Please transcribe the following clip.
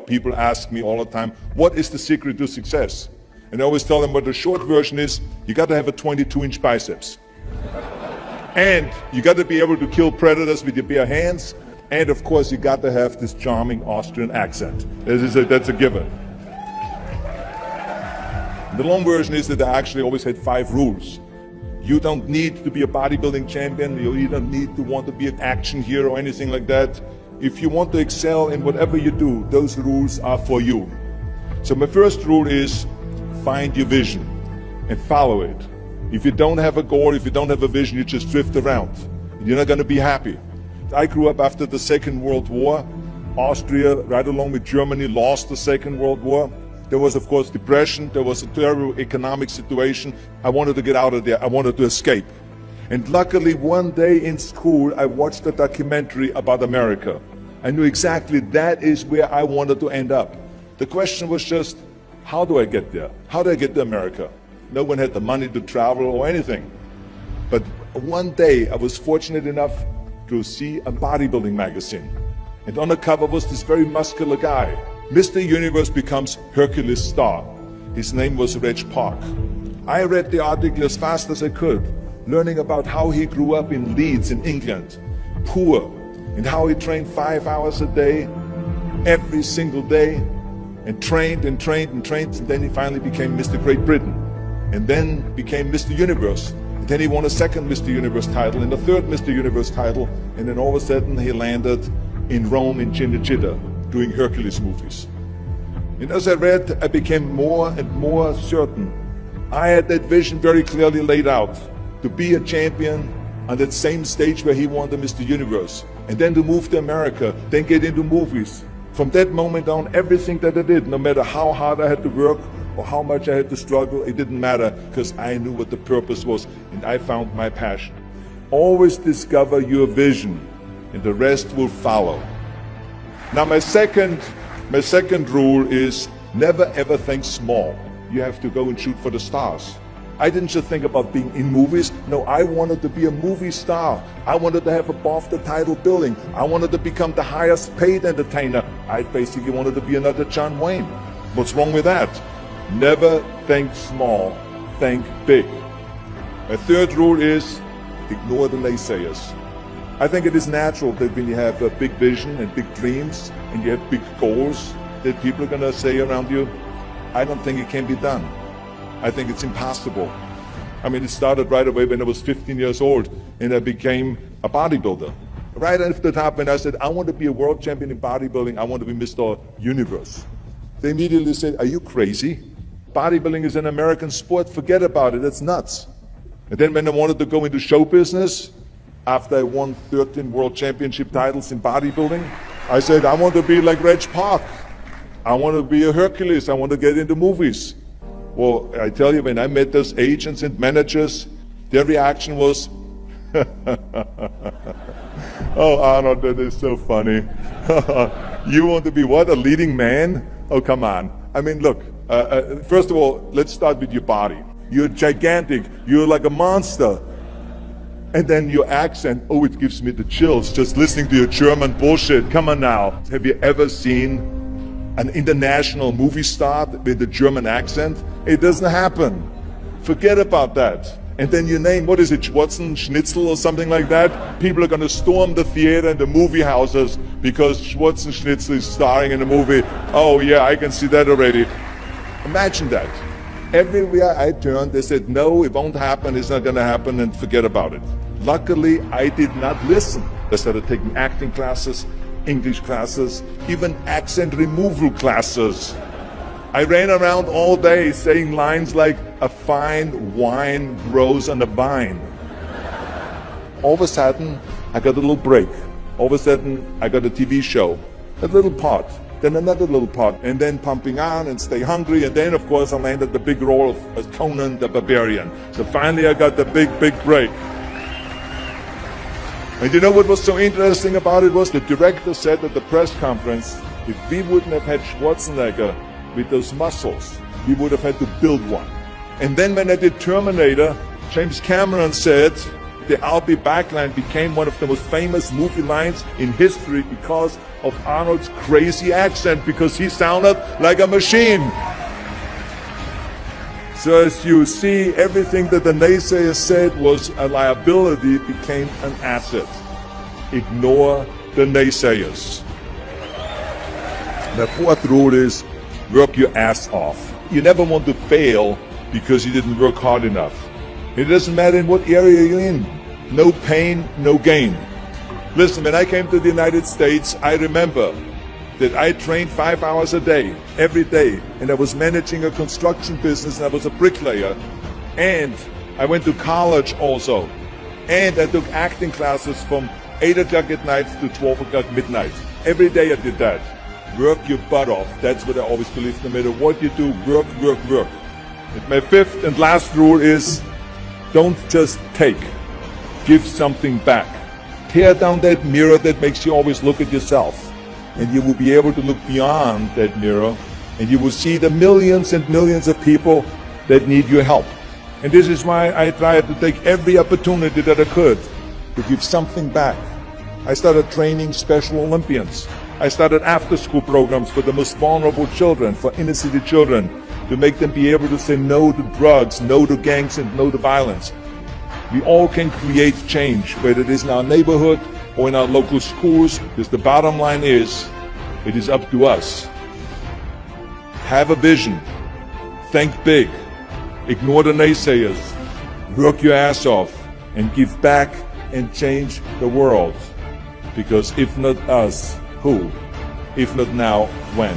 People ask me all the time, what is the secret to success? And I always tell them, what the short version is, you got to have a 22-inch biceps. And you got to be able to kill predators with your bare hands. And of course, you got to have this charming Austrian accent. That's a given. The long version is that I actually always had 5 rules. You don't need to be a bodybuilding champion. You don't need to want to be an action hero or anything like that. If you want to excel in whatever you do, those rules are for you. So my first rule is find your vision and follow it. If you don't have a goal, if you don't have a vision, you just drift around. You're not going to be happy. I grew up after the Second World War. Austria, right along with Germany, lost the Second World War. There was, of course, depression. There was a terrible economic situation. I wanted to get out of there. I wanted to escape. And luckily, one day in school, I watched a documentary about America. I knew exactly that is where I wanted to end up. The question was just, how do I get there? How do I get to America? No one had the money to travel or anything. But one day, I was fortunate enough to see a bodybuilding magazine. And on the cover was this very muscular guy. Mr. Universe becomes Hercules star. His name was Reg Park. I read the article as fast as I could, learning about how he grew up in Leeds in England, poor, and how he trained 5 hours a day, every single day, and trained and trained and trained, and then he finally became Mr. Great Britain, and then became Mr. Universe. And then he won a second Mr. Universe title and a third Mr. Universe title, and then all of a sudden he landed in Rome in Cinecittà doing Hercules movies. And as I read, I became more and more certain. I had that vision very clearly laid out, to be a champion on that same stage where he won the Mr. Universe, and then to move to America, then get into movies. From that moment on, everything that I did, no matter how hard I had to work or how much I had to struggle, it didn't matter, because I knew what the purpose was, and I found my passion. Always discover your vision, and the rest will follow. Now my second rule is never ever think small. You have to go and shoot for the stars. I didn't just think about being in movies. No, I wanted to be a movie star. I wanted to have above the title billing. I wanted to become the highest paid entertainer. I basically wanted to be another John Wayne. What's wrong with that? Never think small, think big. My third rule is ignore the naysayers. I think it is natural that when you have a big vision and big dreams and you have big goals, that people are going to say around you, I don't think it can be done. I think it's impossible. I mean, it started right away when I was 15 years old and I became a bodybuilder. Right after that, when I said, I want to be a world champion in bodybuilding, I want to be Mr. Universe. They immediately said, are you crazy? Bodybuilding is an American sport, forget about it, that's nuts. And then when I wanted to go into show business, after I won 13 world championship titles in bodybuilding, I said, I want to be like Reg Park. I want to be a Hercules. I want to get into movies. Well, I tell you, when I met those agents and managers, their reaction was, oh, Arnold, that is so funny. You want to be what, a leading man? Oh, come on. I mean, look, first of all, let's start with your body. You're gigantic. You're like a monster. And then your accent, oh, it gives me the chills just listening to your German bullshit. Come on now. Have you ever seen an international movie star with a German accent? It doesn't happen. Forget about that. And then your name, what is it, Schwarzenschnitzel or something like that? People are going to storm the theater and the movie houses because Schwarzenschnitzel is starring in a movie. Oh yeah, I can see that already. Imagine that. Everywhere I turned, they said, no, it won't happen, it's not going to happen, and forget about it. Luckily, I did not listen. I started taking acting classes, English classes, even accent removal classes. I ran around all day saying lines like, a fine wine grows on a vine. All of a sudden, I got a little break. All of a sudden, I got a TV show, a little part. Then another little part, and then Pumping On and Stay Hungry, and then of course I landed the big role of Conan the Barbarian. So finally I got the big break. And you know what was so interesting about it was the director said at the press conference, if we wouldn't have had Schwarzenegger with those muscles, we would have had to build one. And then when I did Terminator, James Cameron said, the "I'll be back" line became one of the most famous movie lines in history because of Arnold's crazy accent, because he sounded like a machine. So as you see, everything that the naysayers said was a liability became an asset. Ignore the naysayers. The fourth rule is work your ass off. You never want to fail because you didn't work hard enough. It doesn't matter in what area you're in. No pain, no gain. Listen, when I came to the United States, I remember that I trained 5 hours a day, every day, and I was managing a construction business, and I was a bricklayer, and I went to college also, and I took acting classes from 8 o'clock at night to 12 o'clock midnight. Every day I did that. Work your butt off. That's what I always believe. No matter what you do, work, work, work. And my fifth and last rule is, don't just take. Give something back. Tear down that mirror that makes you always look at yourself. And you will be able to look beyond that mirror, and you will see the millions and millions of people that need your help. And this is why I tried to take every opportunity that I could to give something back. I started training Special Olympians. I started after-school programs for the most vulnerable children, for inner-city children, to make them be able to say no to drugs, no to gangs, and no to violence. We all can create change, whether it is in our neighborhood or in our local schools, because the bottom line is, it is up to us. Have a vision. Think big. Ignore the naysayers. Work your ass off and give back and change the world. Because if not us, who? If not now, when?